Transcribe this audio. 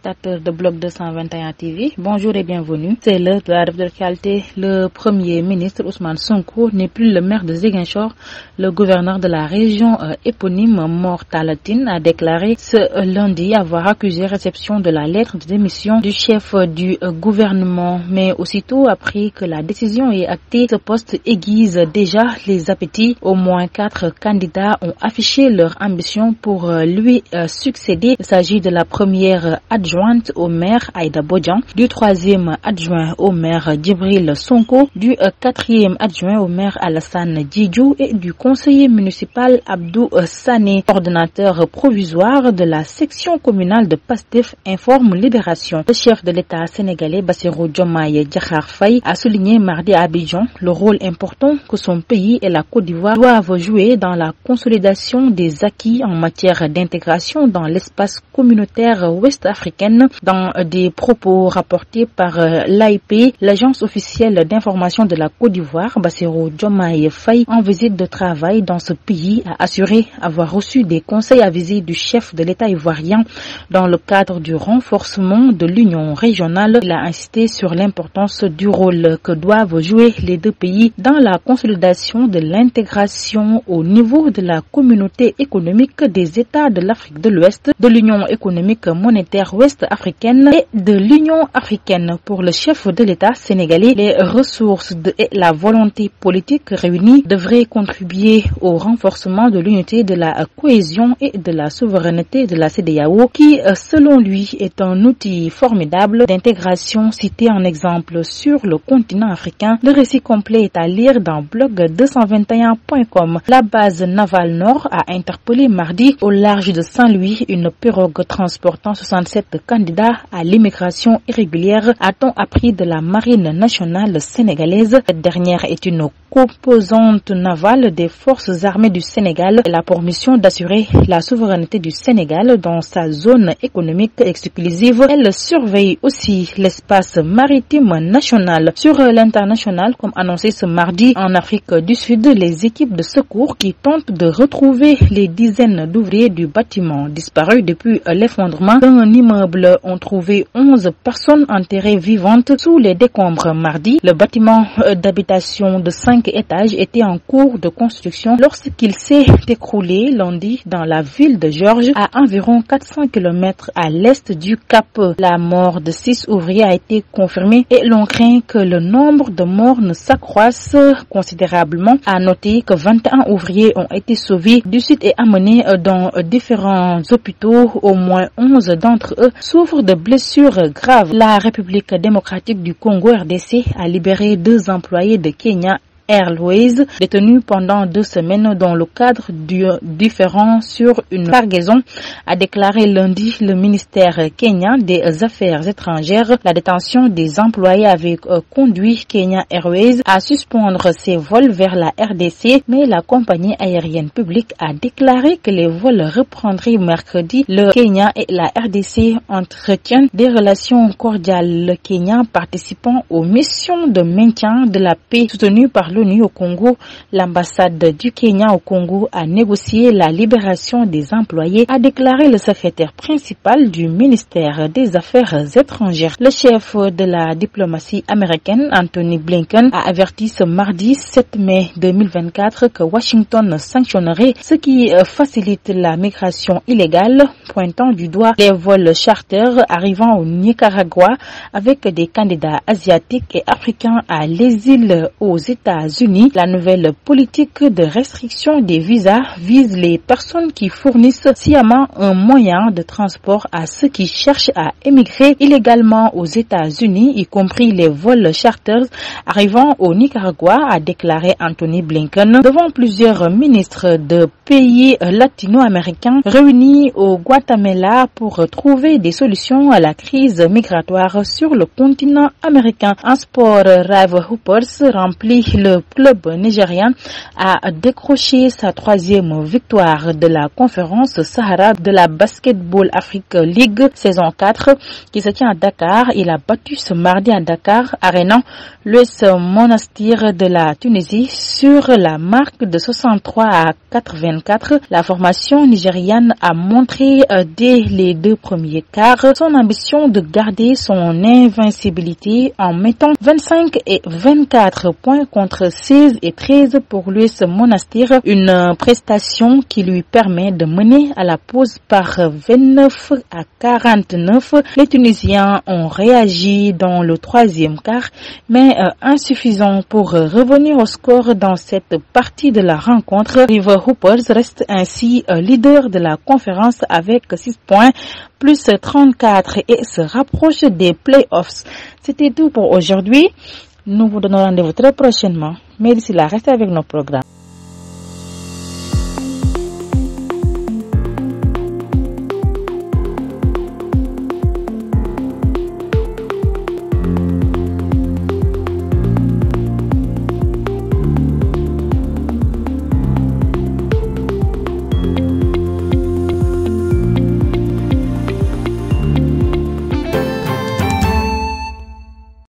téléspectateurs de Bloc 221 TV, bonjour et bienvenue. C'est l'heure de la revue d'actualité. Le Premier ministre Ousmane Sonko n'est plus le maire de Ziguinchor. Le gouverneur de la région éponyme Mor Talla Tine a déclaré ce lundi avoir accusé réception de la lettre de démission du chef du gouvernement. Mais aussitôt appris que la décision est actée, ce poste aiguise déjà les appétits. Au moins 4 candidats ont affiché leur ambition pour lui succéder. Il s'agit de la première adjointe au maire Aïda Bodian, du 3e adjoint au maire Djibril Sonko, du 4e adjoint au maire Alassane Djidjou et du conseiller municipal Abdou Sané. Coordonnateur provisoire de la section communale de Pastef informe Libération. Le chef de l'État sénégalais Bassirou Diomaye Diakhar Faye a souligné mardi à Abidjan le rôle important que son pays et la Côte d'Ivoire doivent jouer dans la consolidation des acquis en matière d'intégration dans l'espace communautaire ouest-africaine. Dans des propos rapportés par l'AIP, l'agence officielle d'information de la Côte d'Ivoire, Bassirou Diomaye Faye, en visite de travail dans ce pays, a assuré avoir reçu des conseils avisés du chef de l'État ivoirien dans le cadre du renforcement de l'union régionale. Il a insisté sur l'importance du rôle que doivent jouer les deux pays dans la consolidation de l'intégration au niveau de la communauté économique des États de l'Afrique de l'Ouest, de l'Union économique monétaire ouest-africaine et de l'Union africaine. Pour le chef de l'État sénégalais, les ressources et la volonté politique réunies devraient contribuer au renforcement de l'unité, de la cohésion et de la souveraineté de la CEDEAO, qui, selon lui, est un outil formidable d'intégration cité en exemple sur le continent africain. Le récit complet est à lire dans blog221.com. La base navale nord a interpellé mardi au large de Saint-Louis une pirogue transportant 67 candidats à l'immigration irrégulière, a-t-on appris de la marine nationale sénégalaise. Cette dernière est une composante navale des forces armées du Sénégal. Elle a pour mission d'assurer la souveraineté du Sénégal dans sa zone économique exclusive. Elle surveille aussi l'espace maritime national. Sur l'international, comme annoncé ce mardi en Afrique du Sud, les équipes de secours qui tentent de retrouver les dizaines d'ouvriers du bâtiment disparus depuis l'effondrement d'un immeuble ont trouvé 11 personnes enterrées vivantes sous les décombres mardi. Le bâtiment d'habitation de 5 étages était en cours de construction lorsqu'il s'est écroulé lundi dans la ville de Georges, à environ 400 km à l'est du Cap. La mort de 6 ouvriers a été confirmée et l'on craint que le nombre de morts ne s'accroisse considérablement. À noter que 21 ouvriers ont été sauvés du site et amenés dans différents hôpitaux. Au moins 11 d'entre eux souffrent de blessures graves. La République démocratique du Congo RDC a libéré 2 employés de Kenya Airways, détenus pendant 2 semaines dans le cadre du différend sur une cargaison, a déclaré lundi le ministère kenyan des Affaires étrangères. La détention des employés avait conduit Kenya Airways à suspendre ses vols vers la RDC, mais la compagnie aérienne publique a déclaré que les vols reprendraient mercredi. Le Kenya et la RDC entretiennent des relations cordiales. Le Kenya participant aux missions de maintien de la paix soutenues par l'ONU au Congo, l'ambassade du Kenya au Congo a négocié la libération des employés, a déclaré le secrétaire principal du ministère des Affaires étrangères. Le chef de la diplomatie américaine, Anthony Blinken, a averti ce mardi 7 mai 2024 que Washington sanctionnerait ce qui facilite la migration illégale, pointant du doigt les vols charters arrivant au Nicaragua avec des candidats asiatiques et africains à l'exil aux États-Unis. La nouvelle politique de restriction des visas vise les personnes qui fournissent sciemment un moyen de transport à ceux qui cherchent à émigrer illégalement aux États-Unis, y compris les vols charters arrivant au Nicaragua, a déclaré Anthony Blinken devant plusieurs ministres de pays latino-américains réunis au Guatemala pour trouver des solutions à la crise migratoire sur le continent américain. En sport, Rave Hoopers remplit le le club nigérian a décroché sa 3e victoire de la conférence Sahara de la Basketball Afrique League saison 4 qui se tient à Dakar. Il a battu ce mardi à Dakar, arrêtant l'US Monastir de la Tunisie sur la marque de 63 à 84. La formation nigériane a montré dès les 2 premiers quarts son ambition de garder son invincibilité en mettant 25 et 24 points contre 16 et 13 pour l'US Monastir, une prestation qui lui permet de mener à la pause par 29 à 49. Les Tunisiens ont réagi dans le 3e quart, mais insuffisant pour revenir au score dans cette partie de la rencontre. River Hoopers reste ainsi leader de la conférence avec 6 points plus 34 et se rapproche des playoffs. C'était tout pour aujourd'hui. Nous vous donnons rendez-vous très prochainement. Mais d'ici là, restez avec nos programmes.